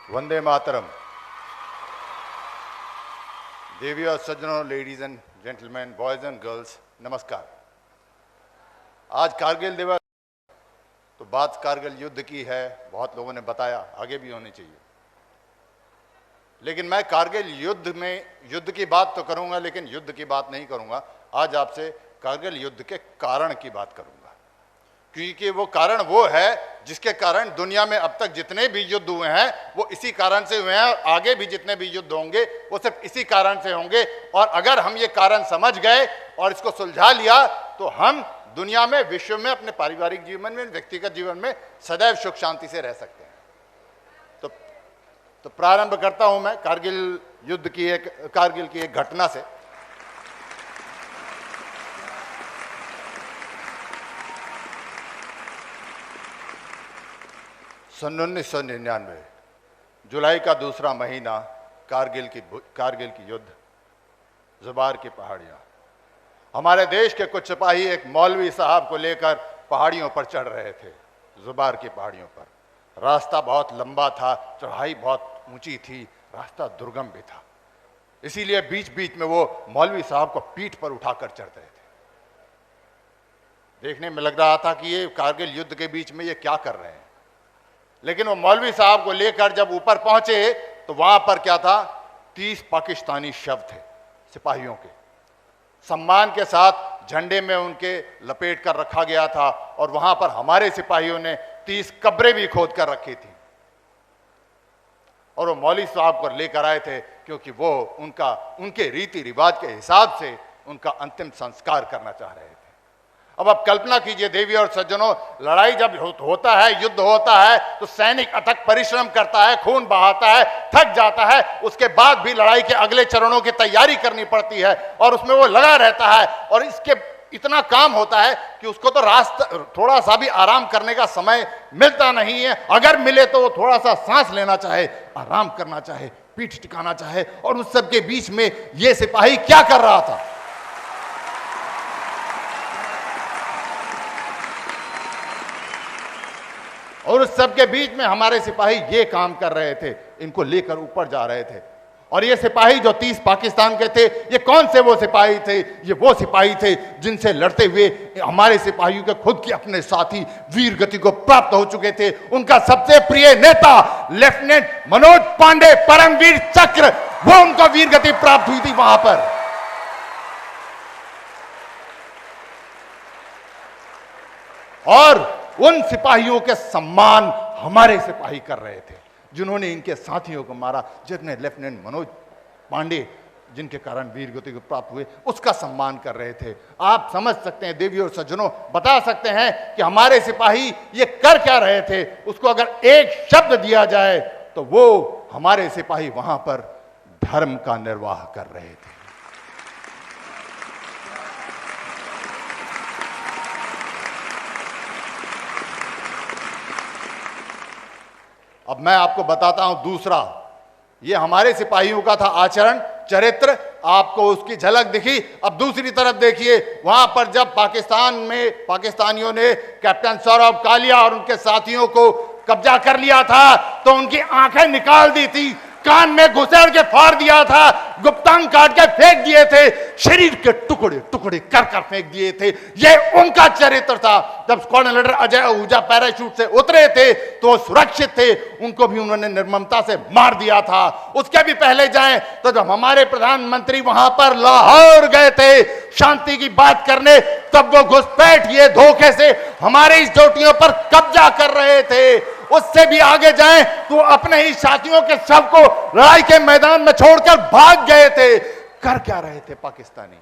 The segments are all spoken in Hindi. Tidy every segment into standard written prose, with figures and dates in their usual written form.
वंदे मातरम। देवी और सज्जनों, ladies and gentleman, boys and girls, नमस्कार। आज कारगिल दिवस, तो बात कारगिल युद्ध की है। बहुत लोगों ने बताया, आगे भी होनी चाहिए, लेकिन मैं कारगिल युद्ध की बात तो करूंगा, लेकिन युद्ध की बात नहीं करूंगा। आज आपसे कारगिल युद्ध के कारण की बात करूंगा, क्योंकि वो कारण वो है जिसके कारण दुनिया में अब तक जितने भी युद्ध हुए हैं वो इसी कारण से हुए हैं, और आगे भी जितने भी युद्ध होंगे वो सिर्फ इसी कारण से होंगे। और अगर हम ये कारण समझ गए और इसको सुलझा लिया तो हम दुनिया में, विश्व में, अपने पारिवारिक जीवन में, व्यक्तिगत जीवन में सदैव सुख शांति से रह सकते हैं। तो प्रारंभ करता हूं मैं कारगिल की एक घटना से। सन 1999 जुलाई का दूसरा महीना, कारगिल की युद्ध, ज़ुबार की पहाड़ियाँ। हमारे देश के कुछ सिपाही एक मौलवी साहब को लेकर पहाड़ियों पर चढ़ रहे थे। ज़ुबार की पहाड़ियों पर रास्ता बहुत लंबा था, चढ़ाई बहुत ऊंची थी, रास्ता दुर्गम भी था, इसीलिए बीच बीच में वो मौलवी साहब को पीठ पर उठाकर चढ़ रहे थे। देखने में लग रहा था कि ये कारगिल युद्ध के बीच में ये क्या कर रहे हैं, लेकिन वो मौलवी साहब को लेकर जब ऊपर पहुंचे तो वहां पर क्या था, 30 पाकिस्तानी शव थे सिपाहियों के। सम्मान के साथ झंडे में उनके लपेट कर रखा गया था, और वहां पर हमारे सिपाहियों ने 30 कब्रें भी खोद कर रखी थी, और वो मौलवी साहब को लेकर आए थे क्योंकि वो उनके रीति रिवाज के हिसाब से उनका अंतिम संस्कार करना चाह रहे थे। अब आप कल्पना कीजिए देवी और सज्जनों, लड़ाई जब होता है, युद्ध होता है, तो सैनिक अथक परिश्रम करता है, खून बहाता है, थक जाता है, उसके बाद भी लड़ाई के अगले चरणों की तैयारी करनी पड़ती है और उसमें वो लगा रहता है। और इसके इतना काम होता है कि उसको तो थोड़ा सा भी आराम करने का समय मिलता नहीं है। अगर मिले तो वो थोड़ा सा सांस लेना चाहे, आराम करना चाहे, पीठ टिकाना चाहे। और उस सबके बीच में ये सिपाही क्या कर रहा था? और उस सब के बीच में हमारे सिपाही ये काम कर रहे थे, इनको लेकर ऊपर जा रहे थे। और ये सिपाही जो 30 पाकिस्तान के थे, ये कौन से वो सिपाही थे? ये वो सिपाही थे जिनसे लड़ते हुए हमारे सिपाहियों के खुद के अपने साथी वीर गति को प्राप्त हो चुके थे। उनका सबसे प्रिय नेता लेफ्टिनेंट मनोज पांडे, परमवीर चक्र, वो उनको वीर गति प्राप्त हुई थी वहां पर। और उन सिपाहियों के सम्मान हमारे सिपाही कर रहे थे जिन्होंने इनके साथियों को मारा, जिन्हें लेफ्टिनेंट मनोज पांडे, जिनके कारण वीर गति को प्राप्त हुए, उसका सम्मान कर रहे थे। आप समझ सकते हैं देवी और सज्जनों, बता सकते हैं कि हमारे सिपाही ये कर क्या रहे थे। उसको अगर एक शब्द दिया जाए तो वो हमारे सिपाही वहां पर धर्म का निर्वाह कर रहे थे। अब मैं आपको बताता हूं दूसरा, ये हमारे सिपाहियों का था आचरण, चरित्र, आपको उसकी झलक दिखी। अब दूसरी तरफ देखिए, वहां पर जब पाकिस्तानियों ने कैप्टन सौरभ कालिया और उनके साथियों को कब्जा कर लिया था, तो उनकी आंखें निकाल दी थी, कान में घुसेड़ के फाड़ दिया था, गुप्तांग काट के फेंक दिए थे, शरीर के टुकड़े टुकड़े कर कर फेंक दिए थे। ये उनका चरित्र था। जब squadron leader Ajay Ahuja parachute से उतरे थे तो सुरक्षित थे, उनको भी उन्होंने निर्ममता से मार दिया था। उसके भी पहले जाएं तो जब हमारे प्रधानमंत्री वहां पर लाहौर गए थे शांति की बात करने, तब वो घुसपैठ ये धोखे से हमारे इस चोटियों पर कब्जा कर रहे थे। उससे भी आगे जाएं तो अपने ही साथियों के शव को लड़ाई के मैदान में छोड़कर भाग गए थे। कर क्या रहे थे पाकिस्तानी?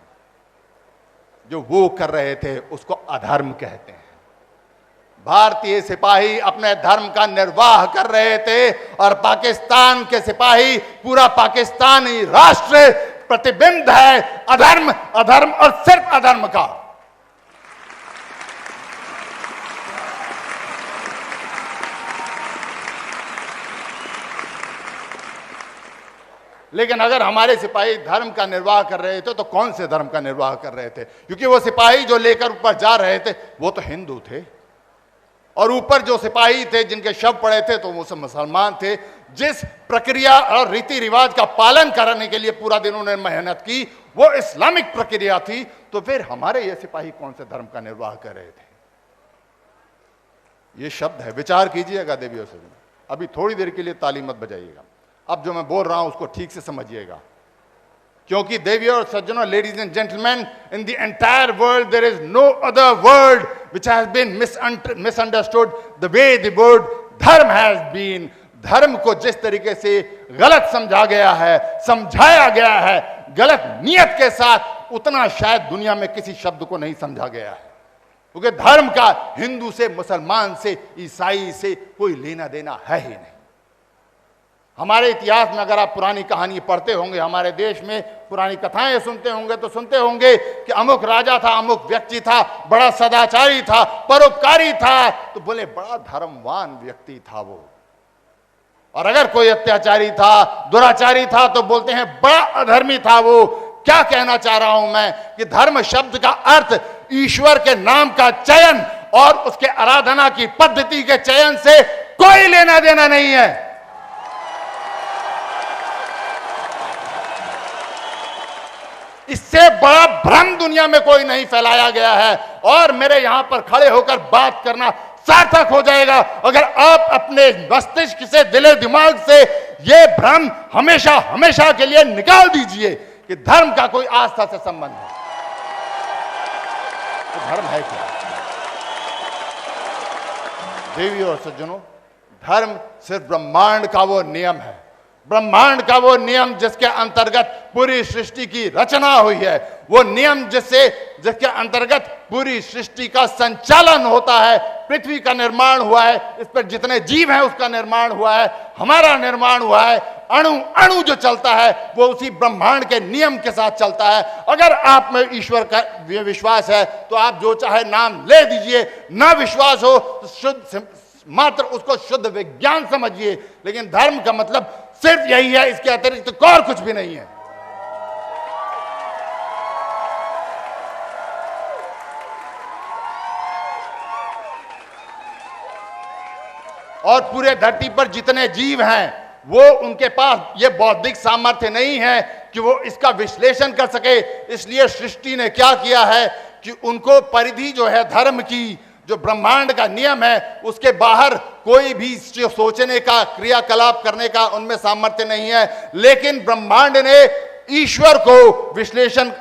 जो वो कर रहे थे उसको अधर्म कहते हैं। भारतीय सिपाही अपने धर्म का निर्वाह कर रहे थे, और पाकिस्तान के सिपाही, पूरा पाकिस्तानी राष्ट्र प्रतिबिंब है अधर्म, अधर्म और सिर्फ अधर्म का। लेकिन अगर हमारे सिपाही धर्म का निर्वाह कर रहे थे तो कौन से धर्म का निर्वाह कर रहे थे? क्योंकि वो सिपाही जो लेकर ऊपर जा रहे थे वो तो हिंदू थे, और ऊपर जो सिपाही थे जिनके शव पड़े थे तो वो सब मुसलमान थे। जिस प्रक्रिया और रीति रिवाज का पालन करने के लिए पूरा दिन उन्होंने मेहनत की वो इस्लामिक प्रक्रिया थी, तो फिर हमारे ये सिपाही कौन से धर्म का निर्वाह कर रहे थे? ये शब्द है, विचार कीजिएगा देवी और सज्जनों। अभी थोड़ी देर के लिए ताली मत बजाइएगा, अब जो मैं बोल रहा हूं उसको ठीक से समझिएगा, क्योंकि देवी और सज्जनों, ladies and gentleman, in the entire world there is no other word which has been misunderstood the way the word dharma has been. धर्म को जिस तरीके से गलत समझा गया है, समझाया गया है गलत नियत के साथ, उतना शायद दुनिया में किसी शब्द को नहीं समझा गया है। क्योंकि धर्म का हिंदू से, मुसलमान से, ईसाई से कोई लेना देना है ही नहीं। हमारे इतिहास में अगर आप पुरानी कहानी पढ़ते होंगे, हमारे देश में पुरानी कथाएं सुनते होंगे तो सुनते होंगे कि अमुक राजा था, अमुक व्यक्ति था, बड़ा सदाचारी था, परोपकारी था, तो बोले बड़ा धर्मवान व्यक्ति था वो। और अगर कोई अत्याचारी था, दुराचारी था, तो बोलते हैं बड़ा अधर्मी था वो। क्या कहना चाह रहा हूं मैं कि धर्म शब्द का अर्थ ईश्वर के नाम का चयन और उसके आराधना की पद्धति के चयन से कोई लेना देना नहीं है। इससे बड़ा भ्रम दुनिया में कोई नहीं फैलाया गया है। और मेरे यहां पर खड़े होकर बात करना सार्थक हो जाएगा अगर आप अपने मस्तिष्क से, दिले दिमाग से यह भ्रम हमेशा हमेशा के लिए निकाल दीजिए कि धर्म का कोई आस्था से संबंध है। तो धर्म है क्या? देवी और सज्जनों, धर्म सिर्फ ब्रह्मांड का वो नियम है, ब्रह्मांड का वो नियम जिसके अंतर्गत पूरी सृष्टि की रचना हुई है, वो नियम जिसके अंतर्गत पूरी सृष्टि का संचालन होता है, पृथ्वी का निर्माण हुआ है, इस पर जितने जीव हैं उसका निर्माण हुआ है, हमारा निर्माण हुआ है, अणु अणु जो चलता है वो उसी ब्रह्मांड के नियम के साथ चलता है। अगर आप में ईश्वर का विश्वास है तो आप जो चाहे नाम ले दीजिए, ना विश्वास हो तो शुद्ध मात्र उसको शुद्ध विज्ञान समझिए, लेकिन धर्म का मतलब सिर्फ यही है, इसके अतिरिक्त तो और कुछ भी नहीं है। और पूरे धरती पर जितने जीव हैं वो, उनके पास ये बौद्धिक सामर्थ्य नहीं है कि वो इसका विश्लेषण कर सके। इसलिए सृष्टि ने क्या किया है कि उनको परिधि जो है धर्म की, जो ब्रह्मांड का नियम है, उसके बाहर कोई भी सोचने का, क्रियाकलाप करने का उनमें सामर्थ्य नहीं है। लेकिन ब्रह्मांड ने ईश्वर को विश्लेषण,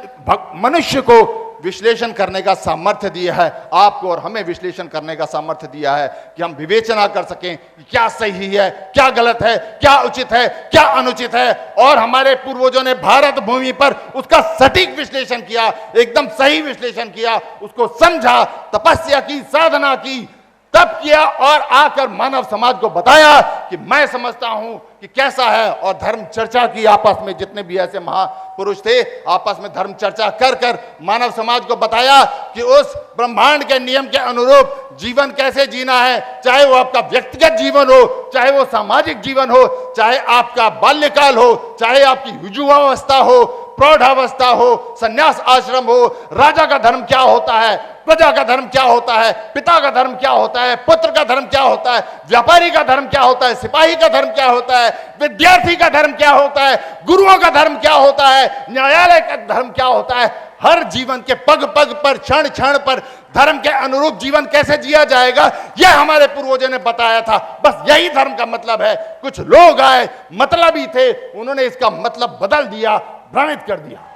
मनुष्य को विश्लेषण करने का सामर्थ्य दिया है, आपको और हमें विश्लेषण करने का सामर्थ्य दिया है कि हम विवेचना कर सकें कि क्या सही है, क्या गलत है, क्या उचित है, क्या अनुचित है। और हमारे पूर्वजों ने भारत भूमि पर उसका सटीक विश्लेषण किया, एकदम सही विश्लेषण किया, उसको समझा, तपस्या की, साधना की, तप किया और आकर मानव समाज को बताया कि मैं समझता हूं कि कैसा है। और धर्म चर्चा की आपस में, जितने भी ऐसे महापुरुष थे आपस में धर्म चर्चा कर कर मानव समाज को बताया कि उस ब्रह्मांड के नियम के अनुरूप जीवन कैसे जीना है, चाहे वो आपका व्यक्तिगत जीवन हो, चाहे वो सामाजिक जीवन हो, चाहे आपका बाल्यकाल हो, चाहे आपकी युवावस्था हो, प्रौढ़ावस्था हो, संन्यास आश्रम हो। राजा का धर्म क्या होता है, प्रजा का धर्म क्या होता है, पिता का धर्म क्या होता है, पुत्र का धर्म क्या होता है, व्यापारी का धर्म क्या होता है, सिपाही का धर्म क्या होता है, विद्यार्थी का धर्म क्या होता है, गुरुओं का धर्म क्या होता है, न्यायालय का धर्म क्या होता है। हर जीवन के पग पग पर, क्षण क्षण पर धर्म के अनुरूप जीवन कैसे जिया जाएगा, यह हमारे पूर्वजों ने बताया था। बस यही धर्म का मतलब है। कुछ लोग आए, मतलबी थे, उन्होंने इसका मतलब बदल दिया, भ्रमित कर दिया।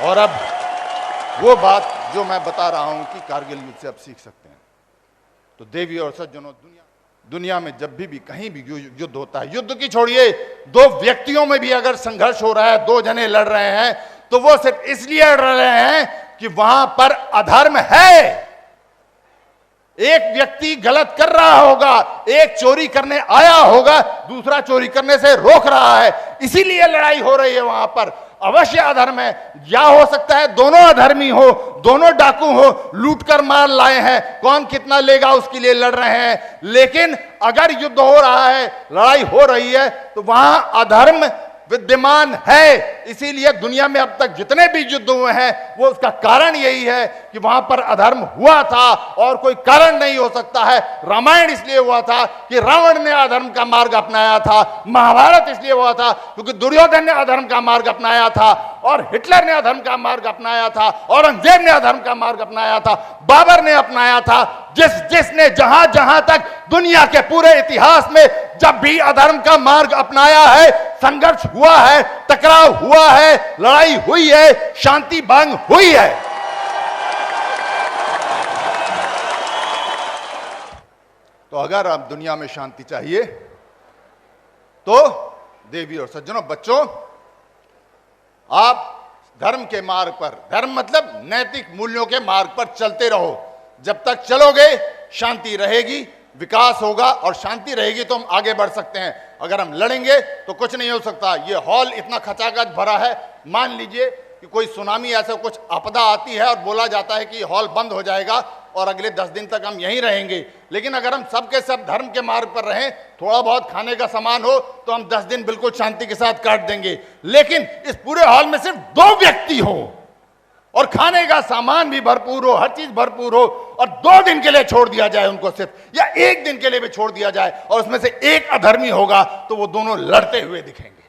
और अब वो बात जो मैं बता रहा हूं कि कारगिल युद्ध से अब सीख सकते हैं। तो देवी और सज्जनों, दुनिया में जब भी कहीं भी युद्ध होता है, युद्ध की छोड़िए, दो व्यक्तियों में भी अगर संघर्ष हो रहा है, दो जने लड़ रहे हैं, तो वो सिर्फ इसलिए लड़ रहे हैं कि वहां पर अधर्म है। एक व्यक्ति गलत कर रहा होगा, एक चोरी करने आया होगा, दूसरा चोरी करने से रोक रहा है, इसीलिए लड़ाई हो रही है। वहां पर अवश्य अधर्म है। या हो सकता है दोनों अधर्मी हो, दोनों डाकू हो, लूट कर मार लाए हैं, कौन कितना लेगा उसके लिए लड़ रहे हैं। लेकिन अगर युद्ध हो रहा है, लड़ाई हो रही है, तो वहां अधर्म विद्यमान है। इसीलिए दुनिया में अब तक जितने भी युद्ध हुए हैं वो उसका कारण यही है कि वहां पर अधर्म हुआ था और कोई कारण नहीं हो सकता है। रामायण इसलिए हुआ था कि रावण ने अधर्म का मार्ग अपनाया था, महाभारत इसलिए हुआ था क्योंकि दुर्योधन ने अधर्म का मार्ग अपनाया था, और हिटलर ने अधर्म का मार्ग अपनाया था, औरंगजेब ने अधर्म का मार्ग अपनाया था, बाबर ने अपनाया था। जिसने जहां जहां तक दुनिया के पूरे इतिहास में जब भी अधर्म का मार्ग अपनाया है, संघर्ष हुआ है, टकराव हुआ है, लड़ाई हुई है, शांति भंग हुई है। तो अगर आप दुनिया में शांति चाहिए तो देवी और सज्जनों, बच्चों, आप धर्म के मार्ग पर, धर्म मतलब नैतिक मूल्यों के मार्ग पर चलते रहो। जब तक चलोगे शांति रहेगी, विकास होगा, और शांति रहेगी तो हम आगे बढ़ सकते हैं। अगर हम लड़ेंगे तो कुछ नहीं हो सकता। ये हॉल इतना खचाखच भरा है, मान लीजिए कि कोई सुनामी ऐसा कुछ आपदा आती है और बोला जाता है कि हॉल बंद हो जाएगा और अगले 10 दिन तक हम यहीं रहेंगे। लेकिन अगर हम सब के सब धर्म के मार्ग पर रहें, थोड़ा बहुत खाने का सामान हो तो हम 10 दिन बिल्कुल शांति के साथ काट देंगे। लेकिन इस पूरे हॉल में सिर्फ 2 व्यक्ति हो और खाने का सामान भी भरपूर हो, हर चीज भरपूर हो, और 2 दिन के लिए छोड़ दिया जाए उनको सिर्फ, या 1 दिन के लिए भी छोड़ दिया जाए, और उसमें से एक अधर्मी होगा तो वो दोनों लड़ते हुए दिखेंगे।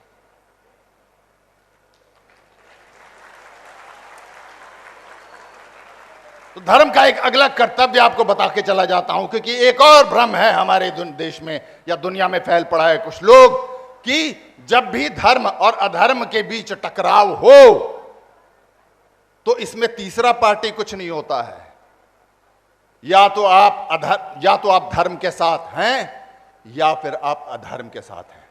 तो धर्म का एक अगला कर्तव्य आपको बता के चला जाता हूं, क्योंकि एक और भ्रम है हमारे देश में या दुनिया में फैल पड़ा है कुछ लोग कि जब भी धर्म और अधर्म के बीच टकराव हो तो इसमें तीसरा पार्टी कुछ नहीं होता है। या तो आप धर्म के साथ हैं या फिर आप अधर्म के साथ हैं।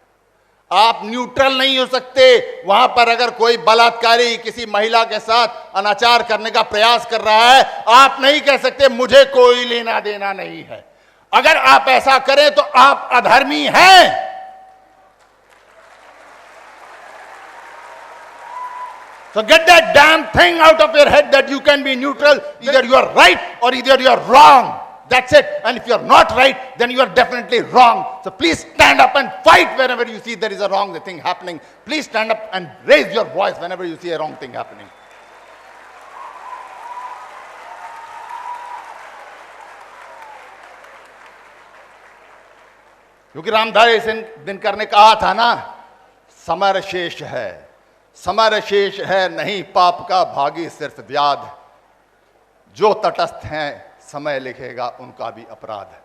आप न्यूट्रल नहीं हो सकते। वहां पर अगर कोई बलात्कारी किसी महिला के साथ अनाचार करने का प्रयास कर रहा है, आप नहीं कह सकते मुझे कोई लेना देना नहीं है। अगर आप ऐसा करें तो आप अधर्मी हैं। So get that damn thing out of your head that you can be neutral. Either you are right or either you are wrong. That's it. And if you are not right, then you are definitely wrong. So please stand up and fight whenever you see there is a wrong thing happening. Please stand up and raise your voice whenever you see a wrong thing happening. क्योंकि रामधारी दिनकर ने कहा था ना, समर शेष है, समर शेष है नहीं पाप का भागी सिर्फ व्याध। जो तटस्थ हैं समय लिखेगा उनका भी अपराध।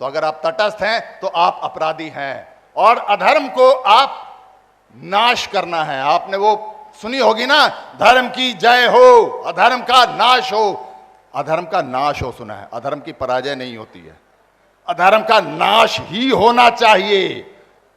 तो अगर आप तटस्थ हैं तो आप अपराधी हैं, और अधर्म को आप नाश करना है। आपने वो सुनी होगी ना, धर्म की जय हो, अधर्म का नाश हो। अधर्म का नाश हो सुना है, अधर्म की पराजय नहीं होती है। अधर्म का नाश ही होना चाहिए,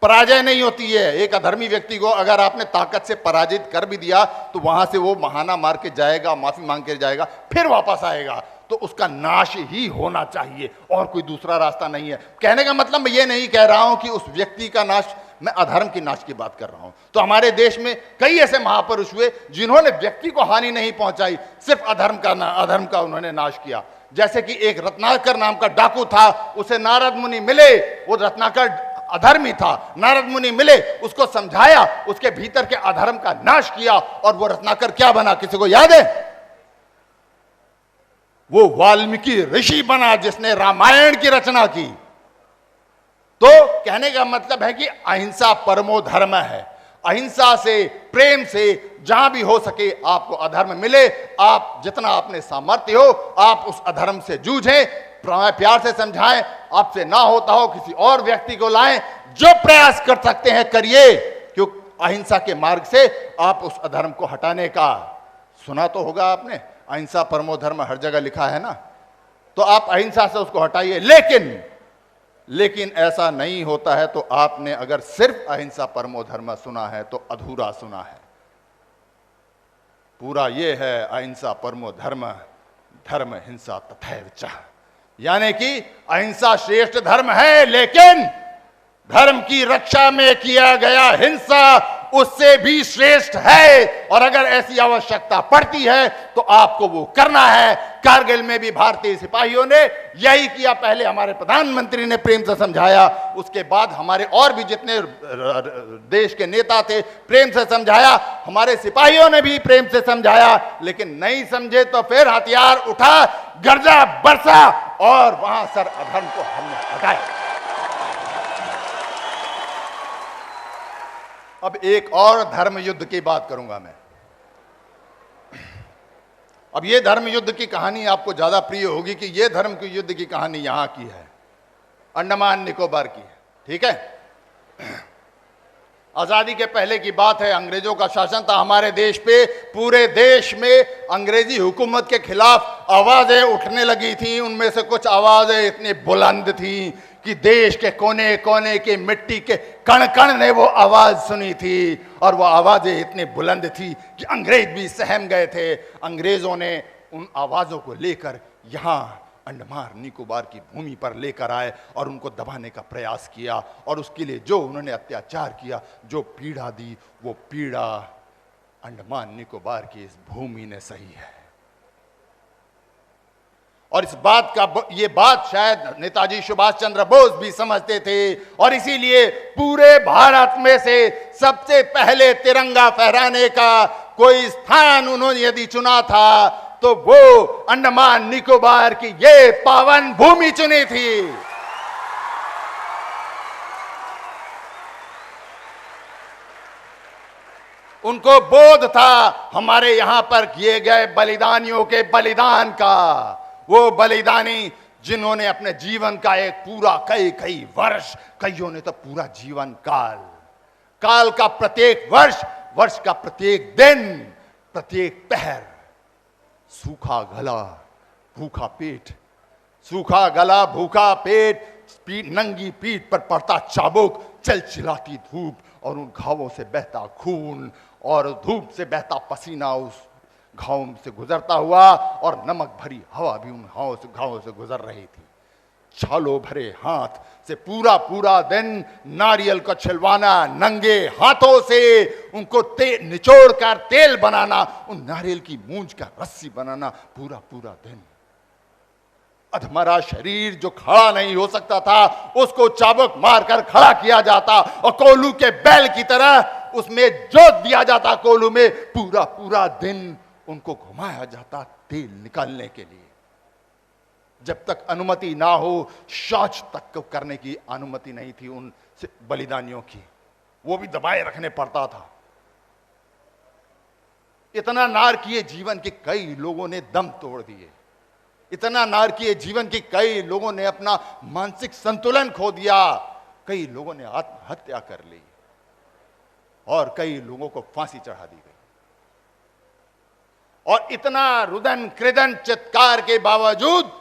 पराजय नहीं होती है। एक अधर्मी व्यक्ति को अगर आपने ताकत से पराजित कर भी दिया तो वहां से वो बहाना मार के जाएगा, माफी मांग के जाएगा, फिर वापस आएगा। तो उसका नाश ही होना चाहिए और कोई दूसरा रास्ता नहीं है। कहने का मतलब मैं ये नहीं कह रहा हूं कि उस व्यक्ति का नाश, मैं अधर्म की नाश की बात कर रहा हूं। तो हमारे देश में कई ऐसे महापुरुष हुए जिन्होंने व्यक्ति को हानि नहीं पहुंचाई, सिर्फ अधर्म का उन्होंने नाश किया। जैसे कि एक रत्नाकर नाम का डाकू था, उसे नारद मुनि मिले, वो रत्नाकर अधर्मी था, नारद मुनि मिले, उसको समझाया, उसके भीतर के अधर्म का नाश किया, और वो रत्नाकर क्या बना, किसी को याद है? वो वाल्मीकि ऋषि बना जिसने रामायण की रचना की। तो कहने का मतलब है कि अहिंसा परमो धर्म है। अहिंसा से, प्रेम से, जहां भी हो सके आपको अधर्म मिले, आप जितना अपने सामर्थ्य हो आप उस अधर्म से जूझें, प्यार से समझाएं, आपसे ना होता हो किसी और व्यक्ति को लाएं, जो प्रयास कर सकते हैं करिए, क्योंकि अहिंसा के मार्ग से आप उस अधर्म को हटाने का, सुना तो होगा आपने, अहिंसा परमो धर्म हर जगह लिखा है ना। तो आप अहिंसा से उसको हटाइए। लेकिन ऐसा नहीं होता है। तो आपने अगर सिर्फ अहिंसा परमो धर्म सुना है तो अधूरा सुना है। पूरा ये है अहिंसा परमो धर्म, धर्म हिंसा तथैव च, यानी कि अहिंसा श्रेष्ठ धर्म है, लेकिन धर्म की रक्षा में किया गया हिंसा उससे भी श्रेष्ठ है। और अगर ऐसी आवश्यकता पड़ती है तो आपको वो करना है। कारगिल में भी भारतीय सिपाहियों ने यही किया। पहले हमारे प्रधानमंत्री ने प्रेम से समझाया, उसके बाद हमारे और भी जितने देश के नेता थे प्रेम से समझाया, हमारे सिपाहियों ने भी प्रेम से समझाया। लेकिन नहीं समझे तो फिर हथियार उठा, गर्जा बरसा और वहां सर अधर्म को हमने हटाया। अब एक और धर्म युद्ध की बात करूंगा मैं। अब यह धर्म युद्ध की कहानी आपको ज्यादा प्रिय होगी कि यह धर्म की युद्ध की कहानी यहां की है, अंडमान निकोबार की है। ठीक है, आजादी के पहले की बात है, अंग्रेजों का शासन था हमारे देश पे। पूरे देश में अंग्रेजी हुकूमत के खिलाफ आवाजें उठने लगी थी। उनमें से कुछ आवाजें इतनी बुलंद थी कि देश के कोने कोने की मिट्टी के कण कण ने वो आवाज सुनी थी। और वो आवाजें इतनी बुलंद थी कि अंग्रेज भी सहम गए थे। अंग्रेजों ने उन आवाजों को लेकर यहां अंडमान निकोबार की भूमि पर लेकर आए और उनको दबाने का प्रयास किया। और उसके लिए जो उन्होंने अत्याचार किया, जो पीड़ा दी, वो पीड़ा अंडमान निकोबार की इस भूमि ने सही है। और इस बात का ये बात शायद नेताजी सुभाष चंद्र बोस भी समझते थे। और इसीलिए पूरे भारत में से सबसे पहले तिरंगा फहराने का कोई स्थान उन्होंने यदि चुना था तो वो अंडमान निकोबार की ये पावन भूमि चुनी थी। उनको बोध था हमारे यहां पर किए गए बलिदानियों के बलिदान का। वो बलिदानी जिन्होंने अपने जीवन का एक पूरा कई वर्ष, कईयों ने तो पूरा जीवन काल का प्रत्येक वर्ष का प्रत्येक दिन, प्रत्येक पहर, सूखा गला भूखा पेट, सूखा गला भूखा पेट, नंगी पीठ पर पड़ता चाबुक, चिलचिलाती धूप और उन घावों से बहता खून और धूप से बहता पसीना उस घावों से गुजरता हुआ, और नमक भरी हवा भी उन घावों से गुजर रही थी। छालों भरे हाथ से पूरा दिन नारियल को छिलवाना, नंगे हाथों से उनको निचोड़ कर तेल बनाना, उन नारियल की मूंज का रस्सी बनाना, पूरा दिन। अधमरा शरीर जो खड़ा नहीं हो सकता था उसको चाबुक मारकर खड़ा किया जाता और कोल्हू के बैल की तरह उसमें जोत दिया जाता। कोल्हू में पूरा दिन उनको घुमाया जाता तेल निकालने के लिए। जब तक अनुमति ना हो, शौच तक को करने की अनुमति नहीं थी उन बलिदानियों की, वो भी दबाए रखने पड़ता था। इतना नारकीय जीवन के कई लोगों ने दम तोड़ दिए। इतना नारकीय जीवन की कई लोगों ने अपना मानसिक संतुलन खो दिया। कई लोगों ने आत्महत्या कर ली और कई लोगों को फांसी चढ़ा दी गई। और इतना रुदन कृदन चित्कार के बावजूद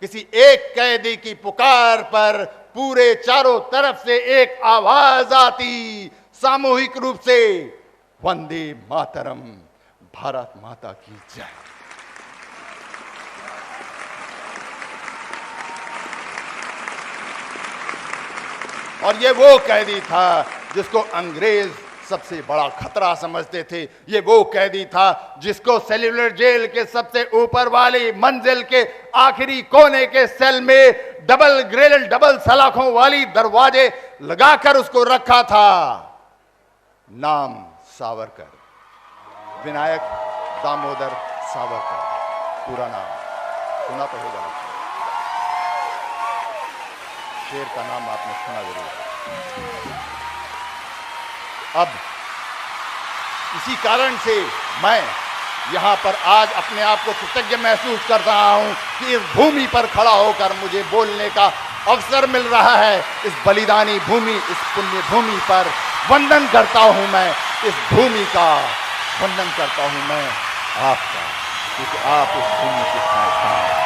किसी एक कैदी की पुकार पर पूरे चारों तरफ से एक आवाज आती, सामूहिक रूप से, वंदे मातरम, भारत माता की जय। और ये वो कैदी था जिसको अंग्रेज सबसे बड़ा खतरा समझते थे। ये वो कैदी था जिसको सेल्यूलर जेल के सबसे ऊपर वाली मंजिल के आखिरी कोने के सेल में डबल ग्रिल, डबल सलाखों वाली दरवाजे लगाकर उसको रखा था। नाम सावरकर, विनायक दामोदर सावरकर पूरा नाम सुना तो होगा, शेर का नाम आपने सुना जरूर। अब इसी कारण से मैं यहां पर आज अपने आप को कृतज्ञ महसूस कर रहा हूं कि इस भूमि पर खड़ा होकर मुझे बोलने का अवसर मिल रहा है। इस बलिदानी भूमि, इस पुण्य भूमि पर वंदन करता हूं मैं, इस भूमि का वंदन करता हूं मैं आपका, क्योंकि आप इस भूमि के संतान हैं।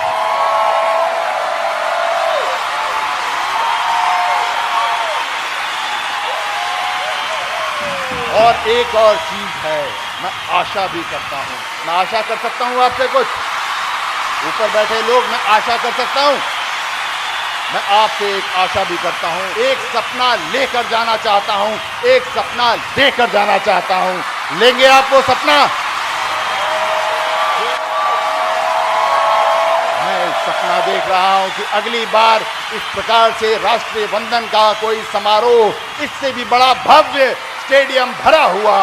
और एक और चीज है, मैं आशा भी करता हूं, मैं आशा कर सकता हूं आपसे कुछ ऊपर बैठे लोग, मैं आशा कर सकता हूं मैं आपसे एक आशा भी करता हूं, एक सपना लेकर जाना चाहता हूं, एक सपना लेकर जाना चाहता हूं। लेंगे आप वो सपना? मैं एक सपना देख रहा हूं कि अगली बार इस प्रकार से राष्ट्रीय वंदन का कोई समारोह, इससे भी बड़ा भव्य स्टेडियम भरा हुआ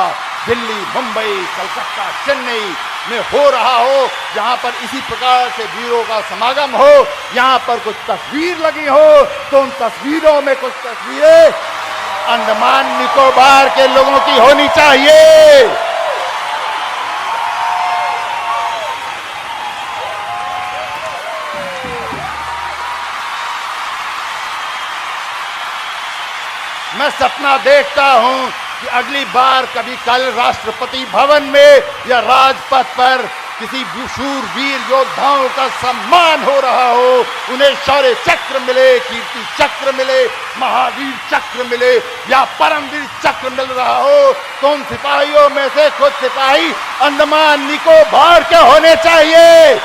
दिल्ली, मुंबई, कलकत्ता, चेन्नई में हो रहा हो, जहां पर इसी प्रकार से वीरों का समागम हो, यहां पर कुछ तस्वीर लगी हो, तो उन तस्वीरों में कुछ तस्वीरें अंडमान निकोबार के लोगों की होनी चाहिए। मैं सपना देखता हूं कि अगली बार कभी कल राष्ट्रपति भवन में या राजपथ पर किसी शूरवीर योद्धाओं का सम्मान हो रहा हो, उन्हें शौर्य चक्र मिले, कीर्ति चक्र मिले, महावीर चक्र मिले या परमवीर चक्र मिल रहा हो, तो उन सिपाहियों में से कुछ सिपाही अंडमान निकोबार के होने चाहिए।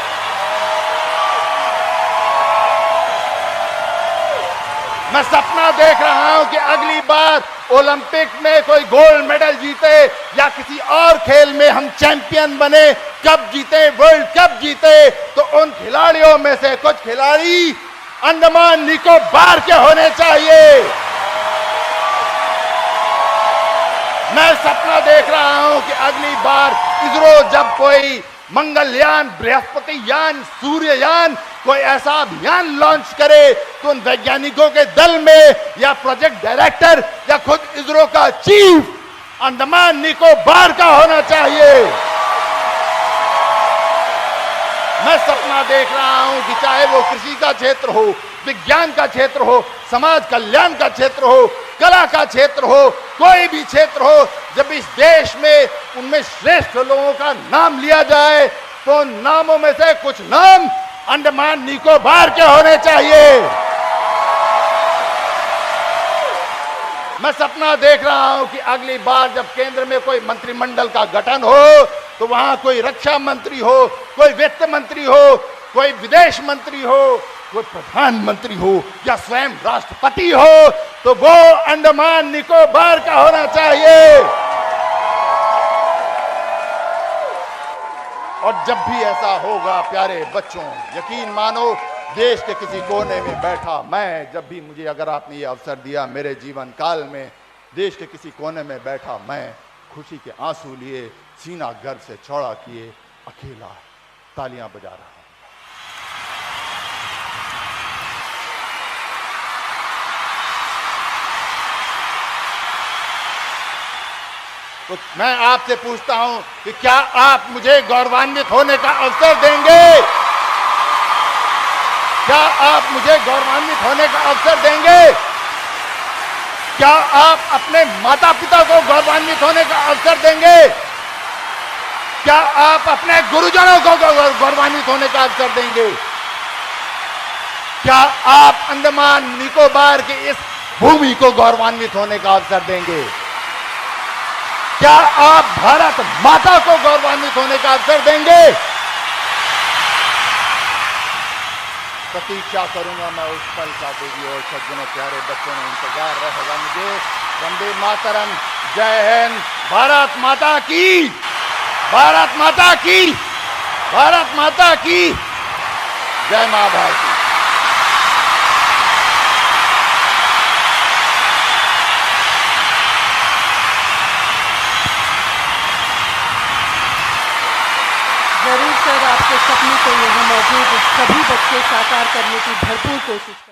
मैं सपना देख रहा हूं कि अगली बार ओलंपिक में कोई गोल्ड मेडल जीते या किसी और खेल में हम चैंपियन बने, कप जीते, वर्ल्ड कप जीते, तो उन खिलाड़ियों में से कुछ खिलाड़ी अंडमान निकोबार के होने चाहिए। मैं सपना देख रहा हूं कि अगली बार इसरो जब कोई मंगलयान, बृहस्पति यान, सूर्ययान, कोई ऐसा अभियान लॉन्च करे, तो उन वैज्ञानिकों के दल में या प्रोजेक्ट डायरेक्टर या खुद इसरो का चीफ अंडमान निकोबार का होना चाहिए। मैं सपना देख रहा हूं कि चाहे वो कृषि का क्षेत्र हो, विज्ञान का क्षेत्र हो, समाज कल्याण का क्षेत्र हो, कला का क्षेत्र हो, कोई भी क्षेत्र हो, जब इस देश में उनमें श्रेष्ठ लोगों का नाम लिया जाए, तो उन नामों में से कुछ नाम अंडमान निकोबार के होने चाहिए। मैं सपना देख रहा हूं कि अगली बार जब केंद्र में कोई मंत्रिमंडल का गठन हो, तो वहां कोई रक्षा मंत्री हो, कोई वित्त मंत्री हो, कोई विदेश मंत्री हो, कोई प्रधानमंत्री हो या स्वयं राष्ट्रपति हो, तो वो अंडमान निकोबार का होना चाहिए। और जब भी ऐसा होगा प्यारे बच्चों, यकीन मानो देश के किसी कोने में बैठा मैं, जब भी मुझे अगर आपने ये अवसर दिया मेरे जीवन काल में, देश के किसी कोने में बैठा मैं खुशी के आंसू लिए, सीना गर्व से चौड़ा किए, अकेला तालियां बजा रहा हूं। तो मैं आपसे पूछता हूं कि क्या आप मुझे गौरवान्वित होने का अवसर देंगे? क्या आप मुझे गौरवान्वित होने का अवसर देंगे? क्या आप अपने माता पिता को गौरवान्वित होने का अवसर देंगे? क्या आप अपने गुरुजनों को गौरवान्वित होने का अवसर देंगे? क्या आप अंडमान निकोबार की इस भूमि को गौरवान्वित होने का अवसर देंगे? क्या आप भारत माता को गौरवान्वित होने का अवसर देंगे? प्रतीक्षा करूंगा मैं उस पल का। देवी और सज्जनों, प्यारे बच्चों ने इंतजार रहेगा मुझे। वंदे मातरम, जय हिंद, भारत माता की, भारत माता की, भारत माता की, जय मां भारती। जरूर सर, आपके सपने को यहाँ मौजूद सभी बच्चे साकार करने की भरपूर कोशिश करें।